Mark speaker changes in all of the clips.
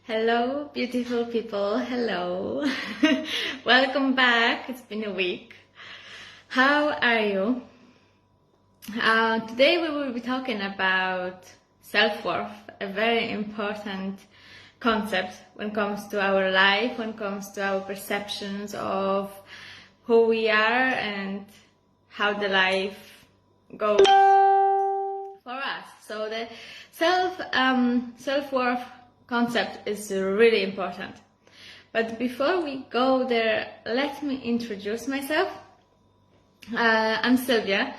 Speaker 1: Hello, beautiful people. Hello. Welcome back. It's been a week. How are you? Today we will be talking about self-worth, a very important concept when it comes to our life, when it comes to our perceptions of who we are and how the life goes for us. So the self-worth concept is really important. But before we go there, let me introduce myself. I'm Sylvia.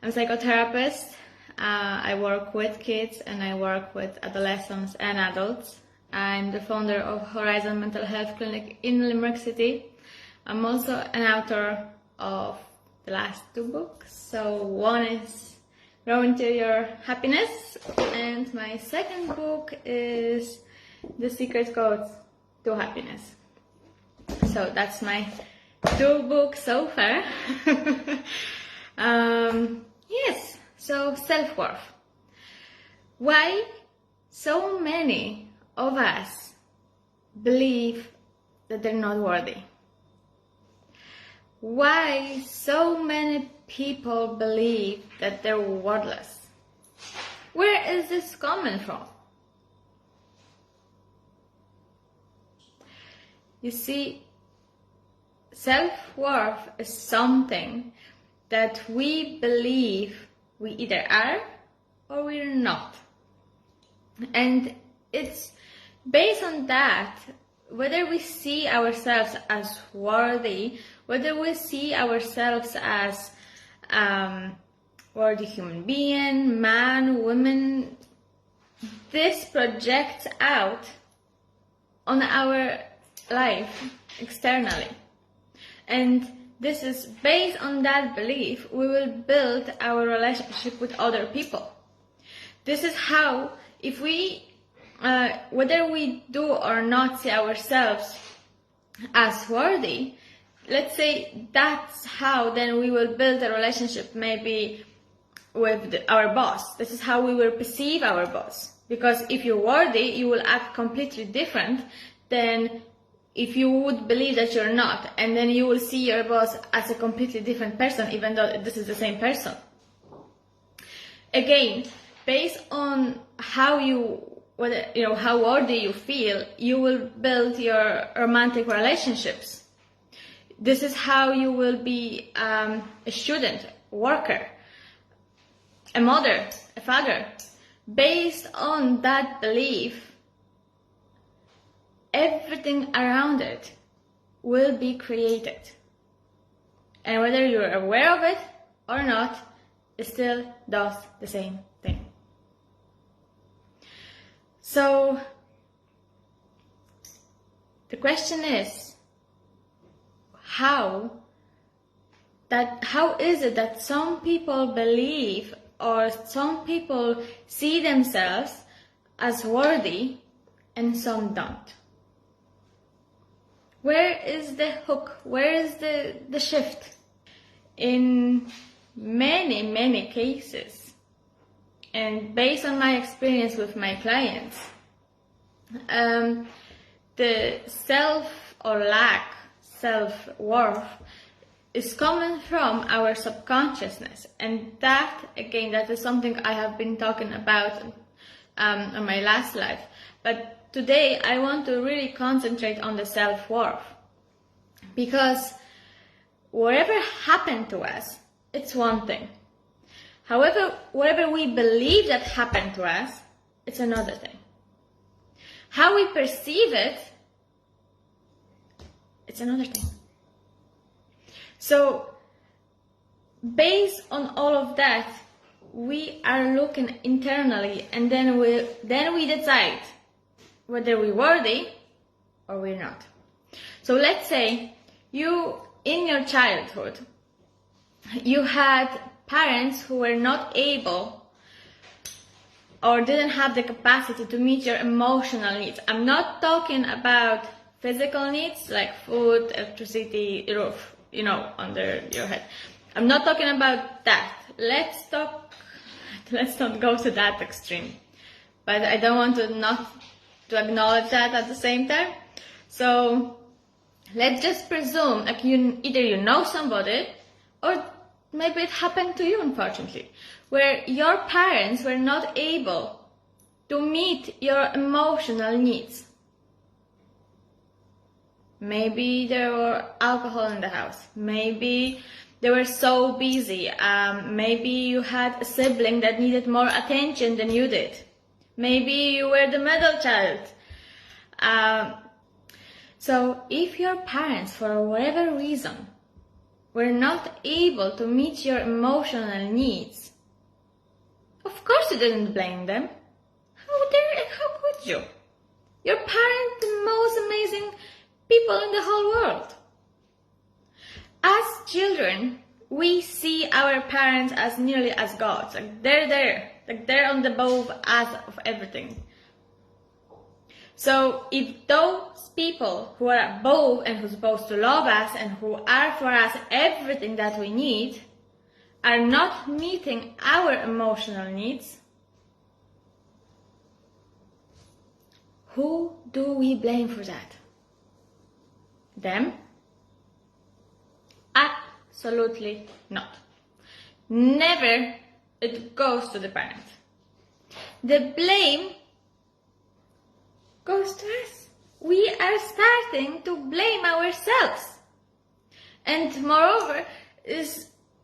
Speaker 1: I'm a psychotherapist. I work with kids and I work with adolescents and adults. I'm the founder of Horizon Mental Health Clinic in Limerick City. I'm also an author of the last 2 books. So one is Grow Into Your Happiness, and my second book is The Secret Code to Happiness. So that's my 2 books so far. Yes, so self-worth. Why so many of us believe that they're not worthy? Why so many people believe that they're worthless? Where is this coming from? You see, self-worth is something that we believe we either are or we're not. And it's based on that, whether we see ourselves as worthy, whether we see ourselves as worthy human being, man, woman, this projects out on our life externally. And this is based on that belief, we will build our relationship with other people. This is how, if we, whether we do or not see ourselves as worthy, let's say that's how then we will build a relationship maybe with our boss. This is how we will perceive our boss. Because if you're worthy, you will act completely different than if you would believe that you're not. And then you will see your boss as a completely different person, even though this is the same person. Again, based on how how worthy you feel, you will build your romantic relationships. This is how you will be a student, a worker, a mother, a father. Based on that belief, everything around it will be created. And whether you're aware of it or not, it still does the same thing. So, the question is, how is it that some people believe or some people see themselves as worthy and some don't? Where is the hook? Where is the shift? In many cases, and based on my experience with my clients, the self or lack self-worth is coming from our subconsciousness, and that is something I have been talking about on my last live. But today I want to really concentrate on the self-worth, because whatever happened to us, it's one thing. However, whatever we believe that happened to us, it's another thing. How we perceive it, it's another thing. So, based on all of that, we are looking internally, and then we decide whether we're worthy or we're not. So let's say you, in your childhood, you had parents who were not able or didn't have the capacity to meet your emotional needs. I'm not talking about physical needs like food, electricity, roof, under your head. I'm not talking about that. Let's not go to that extreme. But I don't want to not to acknowledge that at the same time. So let's just presume, like, either you know somebody, or maybe it happened to you, unfortunately, where your parents were not able to meet your emotional needs. Maybe there were alcohol in the house. Maybe they were so busy. Maybe you had a sibling that needed more attention than you did. Maybe you were the middle child. So if your parents, for whatever reason, were not able to meet your emotional needs, of course you didn't blame them. How could you? Your parents, the most amazing people in the whole world. As children, we see our parents as nearly as gods. Like they're there, like they're on the above as of everything. So if those people who are above and who's supposed to love us and who are for us everything that we need are not meeting our emotional needs, who do we blame for that? Them? Absolutely not. Never it goes to the parent. The blame goes to us. We are starting to blame ourselves. And moreover,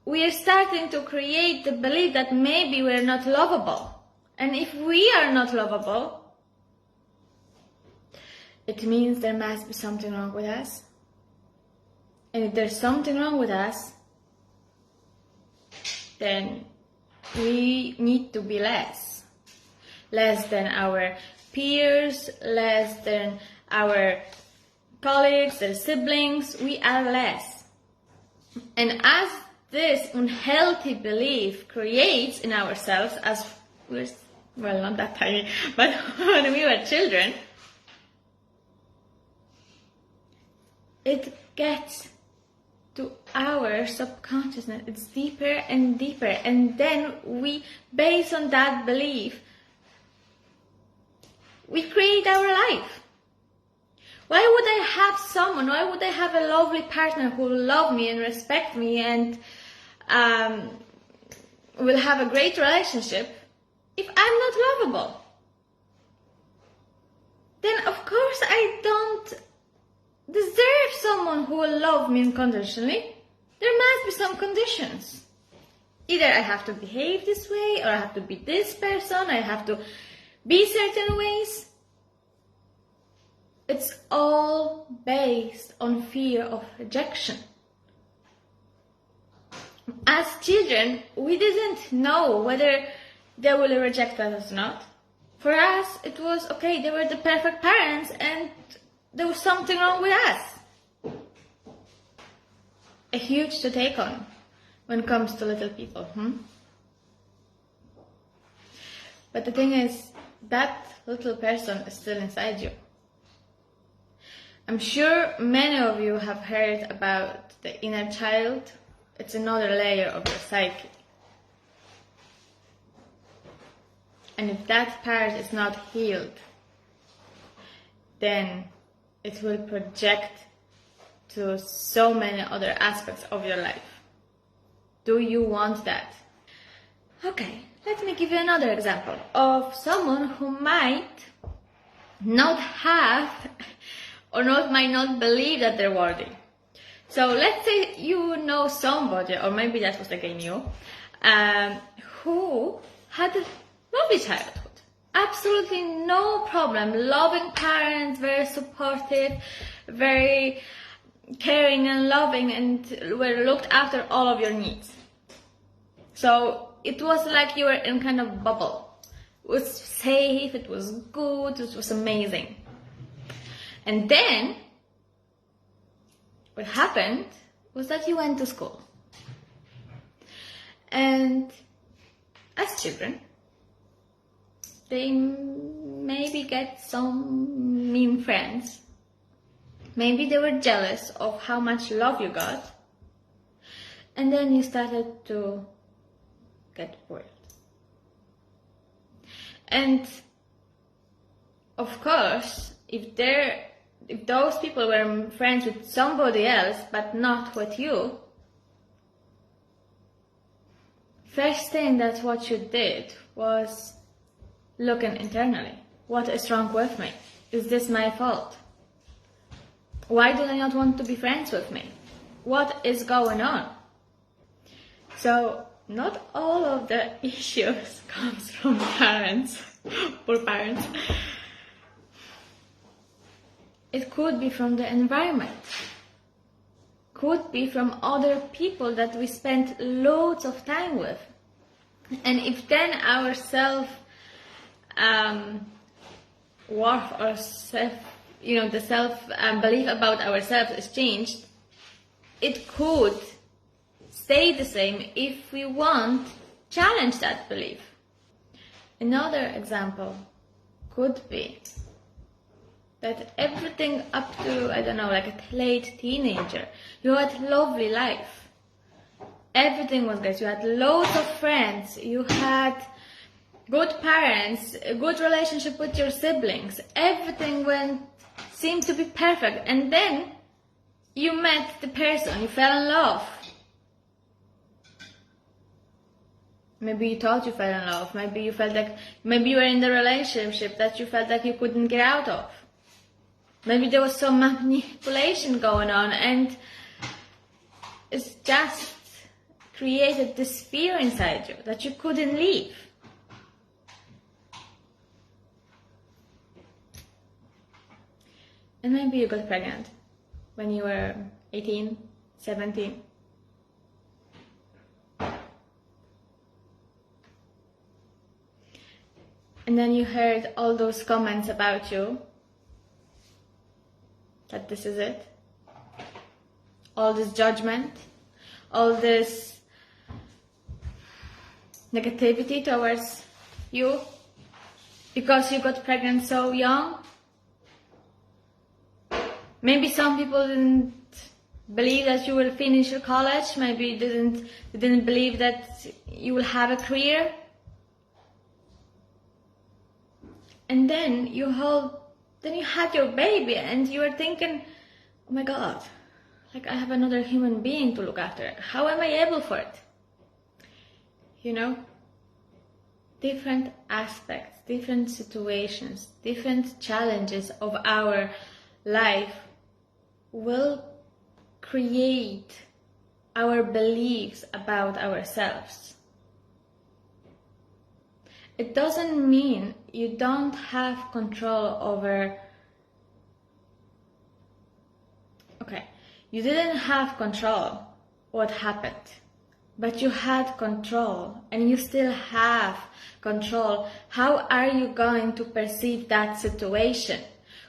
Speaker 1: we are starting to create the belief that maybe we're not lovable. And if we are not lovable, it means there must be something wrong with us. And if there's something wrong with us, then we need to be less than our peers, less than our colleagues, their siblings. We are less. And as this unhealthy belief creates in ourselves, as we're, well, not that tiny, but when we were children, it gets to our subconsciousness. It's deeper and deeper, and then we, based on that belief, we create our life. Why would I have a lovely partner who will love me and respect me and will have a great relationship if I'm not lovable? Then of course I don't deserve someone who will love me unconditionally. There must be some conditions. Either I have to behave this way, or I have to be this person, I have to be certain ways. It's all based on fear of rejection. As children, we didn't know whether they will reject us or not. For us, it was okay, they were the perfect parents and there was something wrong with us. A huge to take on when it comes to little people. But the thing is, that little person is still inside you. I'm sure many of you have heard about the inner child. It's another layer of your psyche. And if that part is not healed, then it will project to so many other aspects of your life. Do you want that? Okay, let me give you another example of someone who might not have or might not believe that they're worthy. So let's say you know somebody, or maybe that was again you, who had a lovely childhood. Absolutely no problem. Loving parents, very supportive, very caring and loving, and were looked after all of your needs. So it was like you were in kind of bubble. It was safe, it was good, it was amazing. And then what happened was that you went to school. And as children, they maybe get some mean friends. Maybe they were jealous of how much love you got. And then you started to get bored. And of course, if those people were friends with somebody else but not with you, first thing that what you did was looking internally. What is wrong with me? Is this my fault? Why do they not want to be friends with me? What is going on? So not all of the issues comes from parents, poor parents. It could be from the environment. Could be from other people that we spent loads of time with. And if then our self worth or self, the self belief about ourselves is changed, it could stay the same if we want challenge that belief. Another example could be that everything up to, like a late teenager, you had lovely life. Everything was good. You had loads of friends. You had good parents, a good relationship with your siblings. Everything seemed to be perfect. And then you met the person, you fell in love. Maybe you thought you fell in love. Maybe you felt like, maybe you were in the relationship that you felt like you couldn't get out of. Maybe there was some manipulation going on, and it's just created this fear inside you that you couldn't leave. And maybe you got pregnant when you were 18, 17. And then you heard all those comments about you, that this is it. All this judgment, all this negativity towards you because you got pregnant so young. Maybe some people didn't believe that you will finish your college. Maybe they didn't believe that you will have a career. And then you had your baby and you were thinking, oh my God, like I have another human being to look after. How am I able for it? Different aspects, different situations, different challenges of our life will create our beliefs about ourselves. It doesn't mean you don't have control over... you didn't have control what happened, but you had control, and you still have control. How are you going to perceive that situation?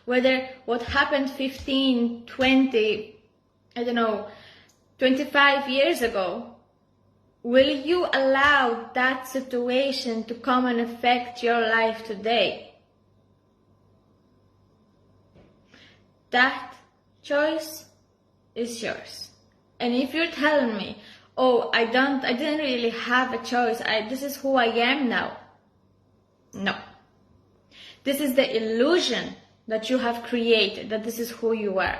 Speaker 1: Whether what happened 15, 20, 25 years ago, will you allow that situation to come and affect your life today? That choice is yours. And if you're telling me, oh, I didn't really have a choice, this is who I am now. No. This is the illusion that you have created, that this is who you are.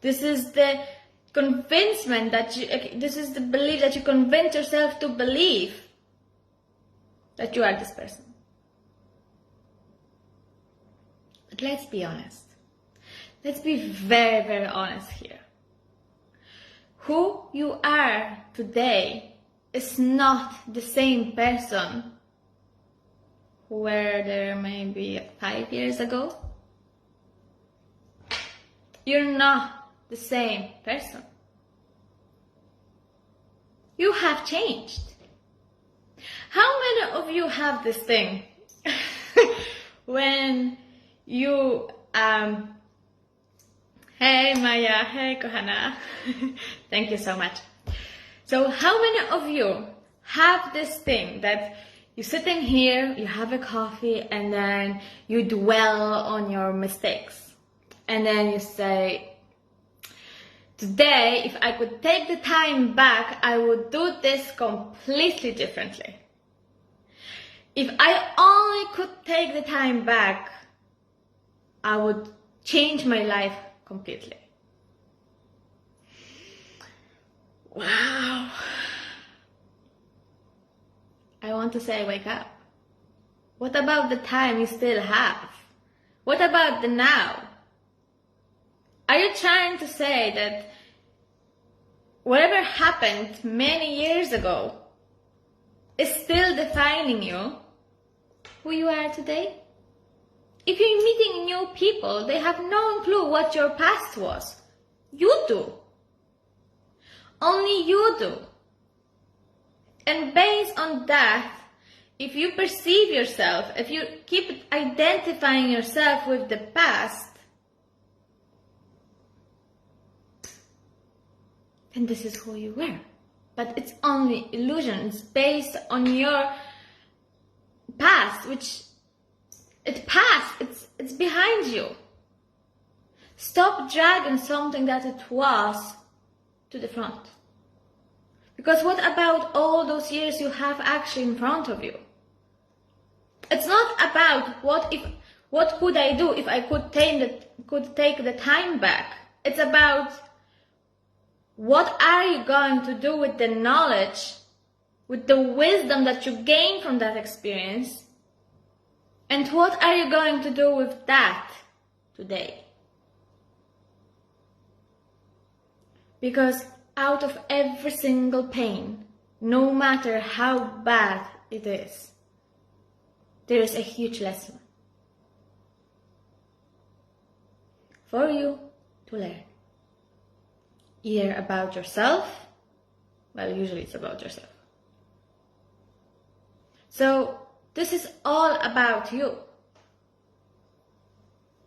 Speaker 1: This is the convincement this is the belief that you convince yourself to believe that you are this person. But let's be honest. Let's be very, very honest here. Who you are today is not the same person who were there maybe 5 years ago. You're not the same person. You have changed. How many of you have this thing when you hey Maya, hey Kohana, thank you so much. So how many of you have this thing that you're sitting here, you have a coffee, and then you dwell on your mistakes, and then you say, today, if I could take the time back, I would do this completely differently. If I only could take the time back, I would change my life completely. Wow. I want to say, wake up. What about the time you still have? What about the now? Are you trying to say that whatever happened many years ago is still defining you, who you are today? If you're meeting new people, they have no clue what your past was. You do. Only you do. And based on that, if you perceive yourself, if you keep identifying yourself with the past, then this is who you were. But it's only illusion. It's based on your past, which it passed. It's behind you. Stop dragging something that it was to the front. Because what about all those years you have actually in front of you? It's not about what could I do if I could take the time back. It's about what are you going to do with the knowledge, with the wisdom that you gain from that experience, and what are you going to do with that today? Because out of every single pain, no matter how bad it is, there is a huge lesson for you to learn. Either about yourself, well, usually it's about yourself. So this is all about you.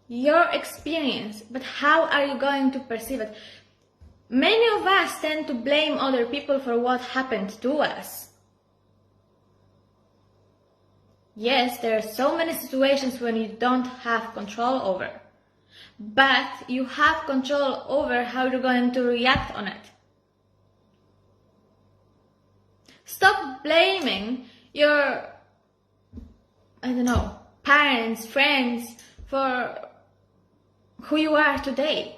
Speaker 1: Your experience, but how are you going to perceive it? Many of us tend to blame other people for what happened to us. Yes, there are so many situations when you don't have control over, but you have control over how you're going to react on it. Stop blaming your, parents, friends for who you are today.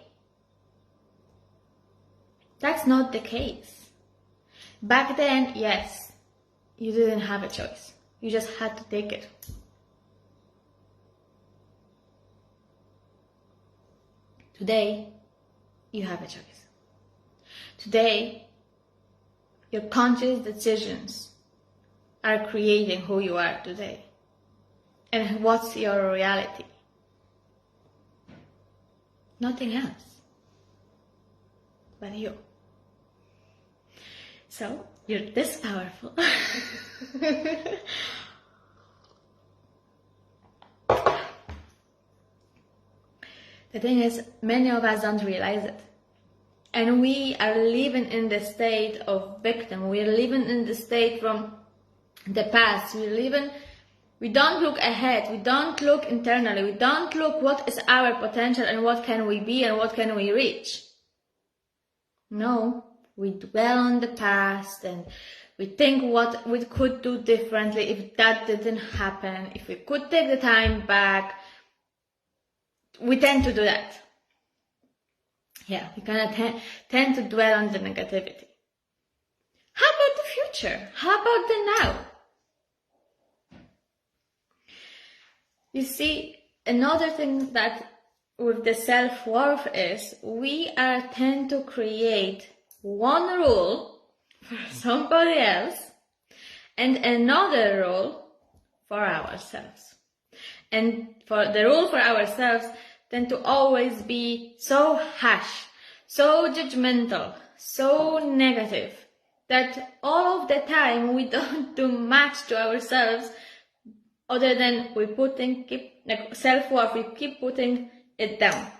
Speaker 1: That's not the case. Back then, yes, you didn't have a choice. You just had to take it. Today, you have a choice. Today, your conscious decisions are creating who you are today. And what's your reality? Nothing else but you. So, you're this powerful. The thing is, many of us don't realize it. And we are living in the state of victim. We are living in the state from the past. We don't look ahead. We don't look internally. We don't look what is our potential and what can we be and what can we reach. No, we dwell on the past and we think what we could do differently if that didn't happen, if we could take the time back. We tend to do that. Yeah, we kind of tend to dwell on the negativity. How about the future? How about the now? You see, another thing that with the self-worth is we tend to create one rule for somebody else and another rule for ourselves. And for the rule for ourselves tend to always be so harsh, so judgmental, so negative, that all of the time we don't do much to ourselves other than self-worth, we keep putting it down.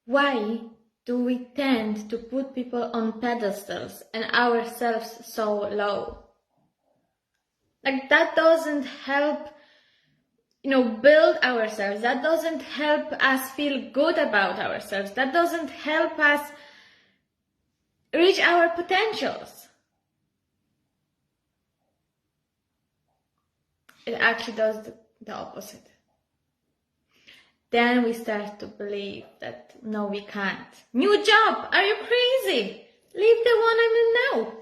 Speaker 1: Why do we tend to put people on pedestals and ourselves so low? That doesn't help, build ourselves. That doesn't help us feel good about ourselves. That doesn't help us reach our potentials. It actually does the opposite. Then we start to believe that no, we can't. New job, are you crazy? Leave the one I'm in now.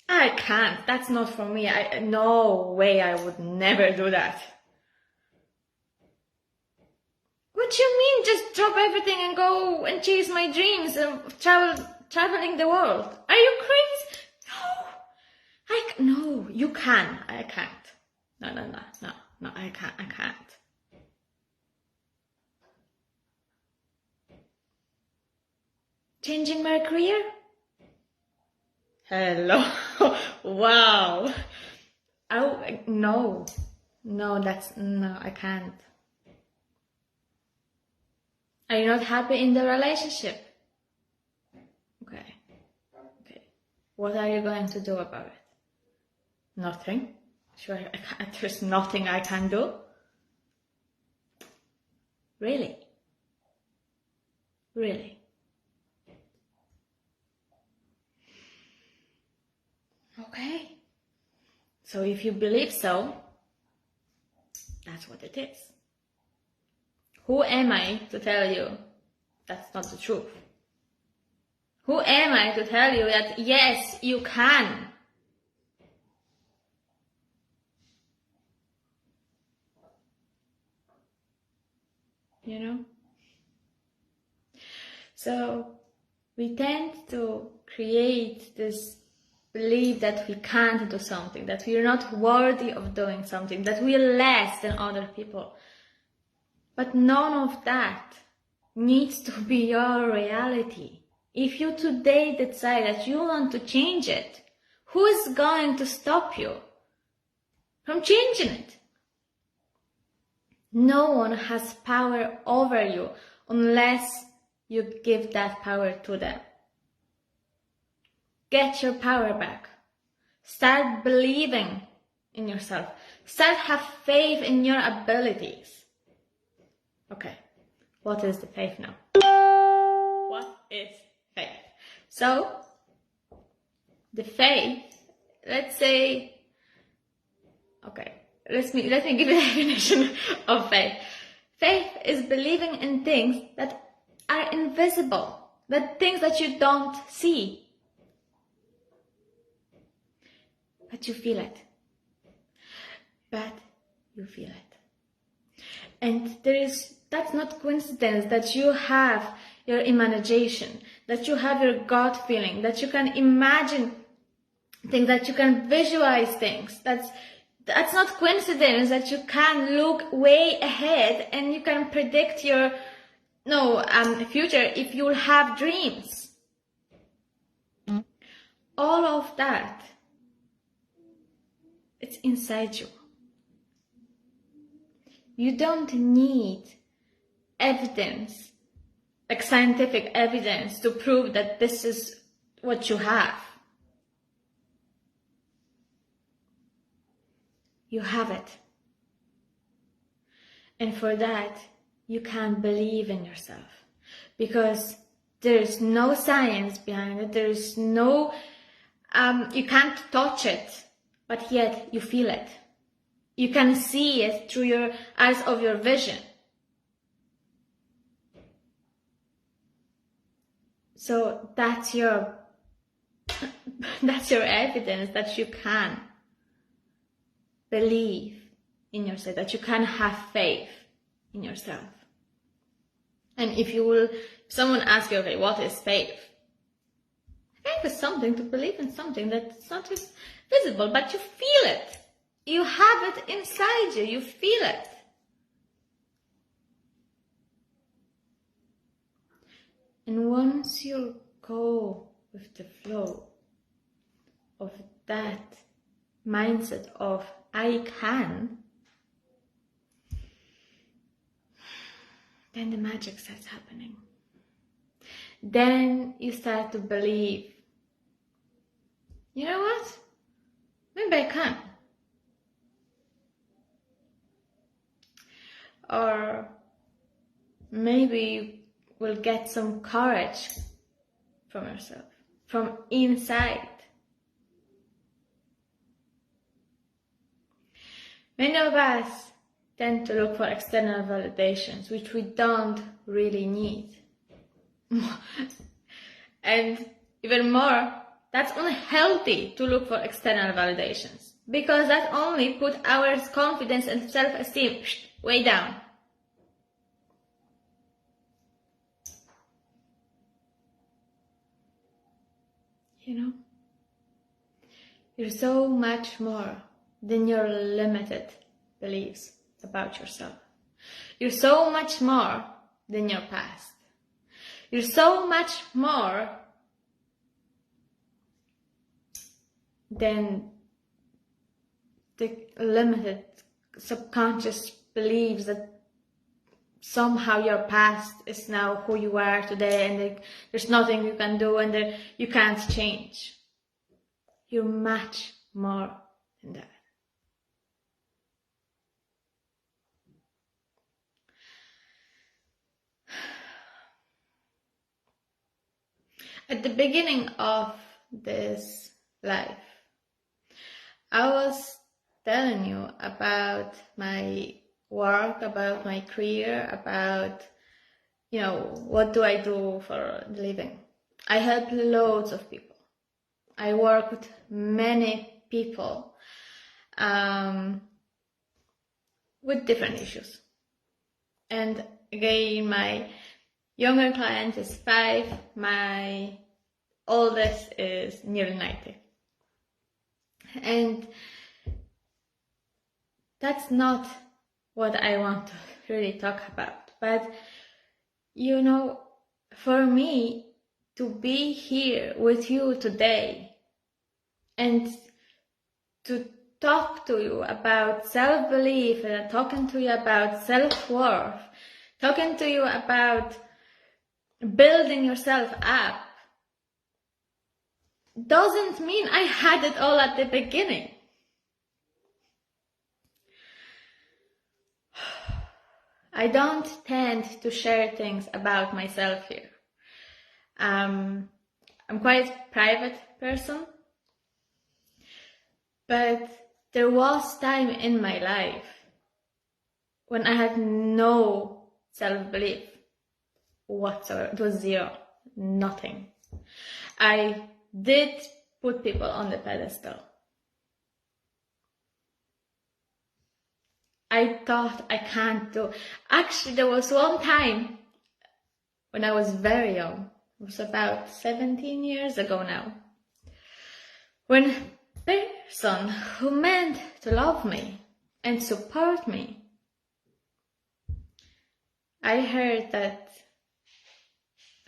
Speaker 1: I can't, that's not for me. No way, I would never do that. What do you mean, just drop everything and go and chase my dreams of traveling the world? Are you crazy? No, you can. I can't. No, I can't. Changing my career? Hello. Wow. Oh, no, I can't. Are you not happy in the relationship? Okay. What are you going to do about it? Nothing. Sure, there's nothing I can do. Really? Okay. So if you believe so, that's what it is. Who am I to tell you that's not the truth? Who am I to tell you that yes, you can? You know? So we tend to create this belief that we can't do something, that we are not worthy of doing something, that we are less than other people. But none of that needs to be your reality. If you today decide that you want to change it, who is going to stop you from changing it? No one has power over you unless you give that power to them. Get your power back. Start believing in yourself. Start have faith in your abilities. Okay, what is the faith now? What is faith? So, the faith, let's say, okay, let me give you a definition of faith. Faith is believing in things that are invisible, that things that you don't see, but you feel it. And that's not coincidence that you have your imagination, that you have your gut feeling, that you can imagine things, that you can visualize things. That's not coincidence that you can look way ahead and you can predict your future if you will have dreams. All of that, it's inside you. You don't need evidence, like scientific evidence, to prove that this is what you have. You have it. And for that, you can believe in yourself. Because there's no science behind it. There's no, you can't touch it, but yet you feel it. You can see it through your eyes of your vision. So that's your evidence that you can believe in yourself, that you can have faith in yourself. And if someone asks you, okay, what is faith? Faith is something to believe in something that's not just visible, but you feel it. You have it inside you. You feel it. And once you go with the flow of that mindset of I can, then the magic starts happening. Then you start to believe, you know what? Maybe I can. Or maybe you will get some courage from yourself, from inside. Many of us tend to look for external validations, which we don't really need. And even more, that's unhealthy to look for external validations, because that only put our confidence and self-esteem way down. You know, you're so much more than your limited beliefs about yourself. You're so much more than your past. You're so much more than the limited subconscious beliefs that somehow your past is now who you are today, and there's nothing you can do, and you can't change. You're much more than that. At the beginning of this life, I was telling you about my work, about my career, about, what do I do for a living. I help loads of people. I work with many people with different issues. And again, my younger client is 5, my oldest is nearly 90. And that's not what I want to really talk about. But, for me to be here with you today and to talk to you about self-belief and talking to you about self-worth, talking to you about building yourself up, doesn't mean I had it all at the beginning. I don't tend to share things about myself here. I'm quite a private person, but there was time in my life when I had no self-belief whatsoever. It was zero, nothing. I did put people on the pedestal. I thought I can't do. Actually, there was one time when I was very young, it was about 17 years ago now, when a person who meant to love me and support me, I heard that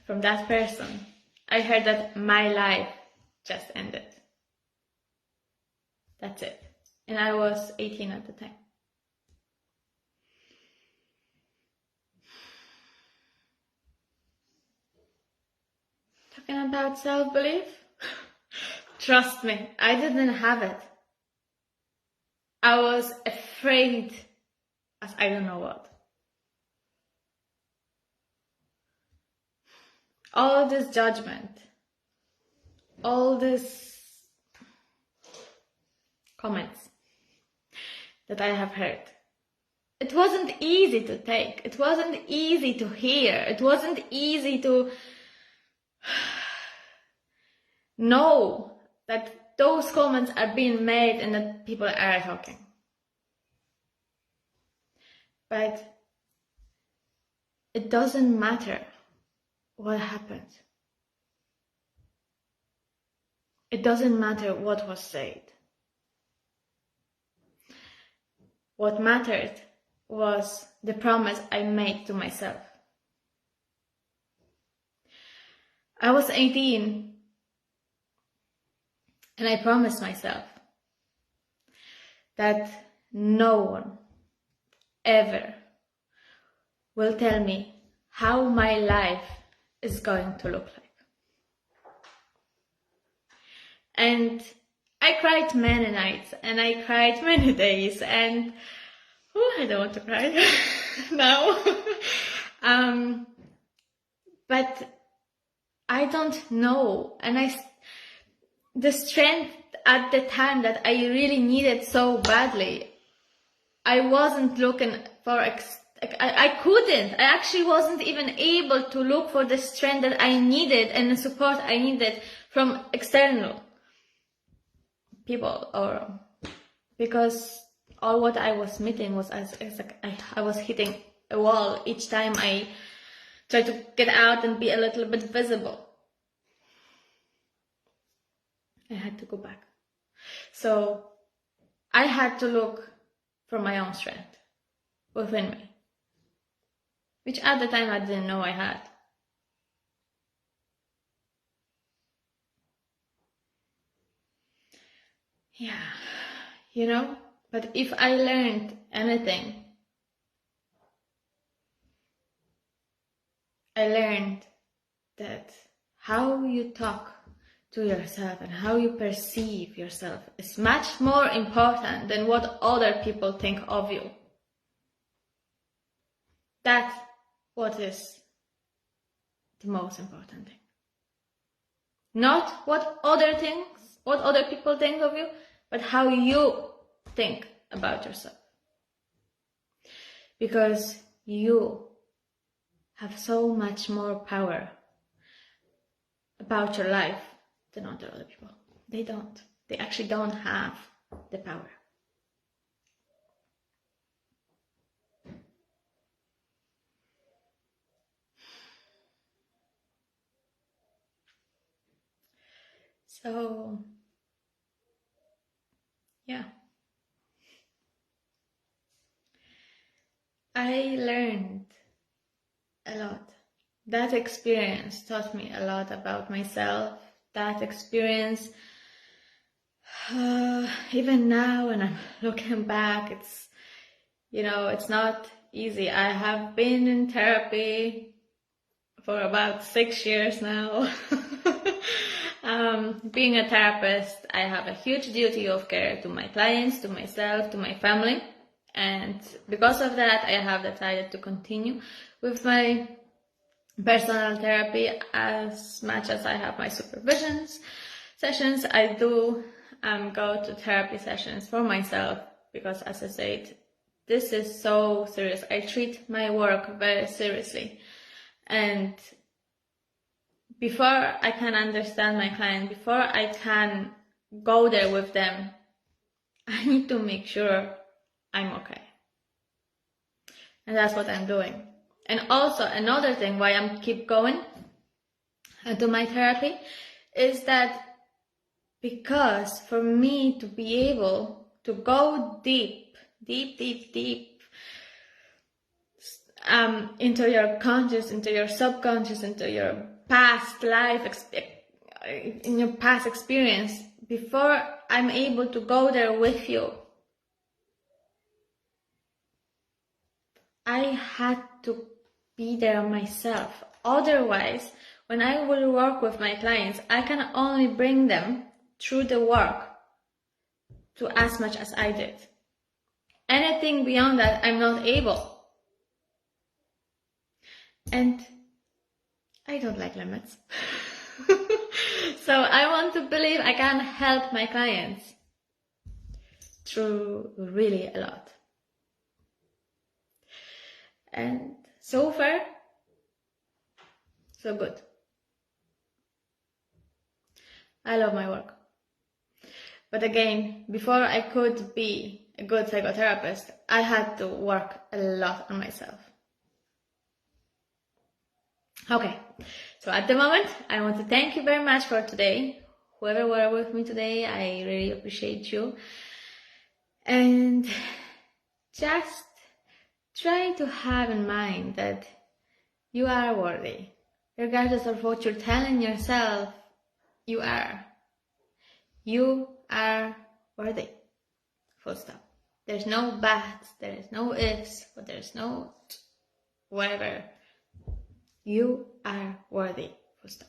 Speaker 1: from that person, I heard that my life just ended. That's it. And I was 18 at the time. Talking about self-belief, trust me, I didn't have it. I was afraid as I don't know what. All this judgment, all these comments that I have heard, it wasn't easy to take. It wasn't easy to hear. It wasn't easy to know that those comments are being made and that people are talking. But it doesn't matter what happened. It doesn't matter what was said. What mattered was the promise I made to myself. I was 18 and I promised myself that no one ever will tell me how my life is going to look like. And I cried many nights and I cried many days, and I don't want to cry now. But I don't know, and the strength at the time that I really needed so badly, I wasn't looking for, I couldn't. I actually wasn't even able to look for the strength that I needed and the support I needed from external people, or because all what I was meeting was as like I was hitting a wall each time I tried to get out and be a little bit visible. I had to go back. So I had to look for my own strength within me, which at the time I didn't know I had. Yeah, you know, but if I learned anything, I learned that how you talk to yourself and how you perceive yourself is much more important than what other people think of you. That's what is the most important thing. Not what other people think of you, but how you think about yourself. Because you have so much more power about your life than other people. They don't. They actually don't have the power. So, yeah. I learned a lot. That experience taught me a lot about myself. That experience, even now when I'm looking back, it's not easy. I have been in therapy for about 6 years now. Being a therapist, I have a huge duty of care to my clients, to myself, to my family. And because of that, I have decided to continue with my personal therapy as much as I have my supervision sessions. I do go to therapy sessions for myself because, as I said, this is so serious. I treat my work very seriously. And before I can understand my client, before I can go there with them, I need to make sure I'm okay. And that's what I'm doing. And also another thing why I'm keep going to my therapy is that because for me to be able to go deep into your conscious, into your subconscious, into your past life, in your past experience, before I'm able to go there with you, I had to be there myself. Otherwise, when I will work with my clients, I can only bring them through the work to as much as I did. Anything beyond that, I'm not able. And I don't like limits. So I want to believe I can help my clients through really a lot. And so far, so good. I love my work. But again, before I could be a good psychotherapist, I had to work a lot on myself. Okay, so at the moment, I want to thank you very much for today. Whoever were with me today, I really appreciate you. And just try to have in mind that you are worthy. Regardless of what you're telling yourself, you are. You are worthy. Full stop. There's no buts, there is no ifs, but there's no whatever. You are worthy. Full stop.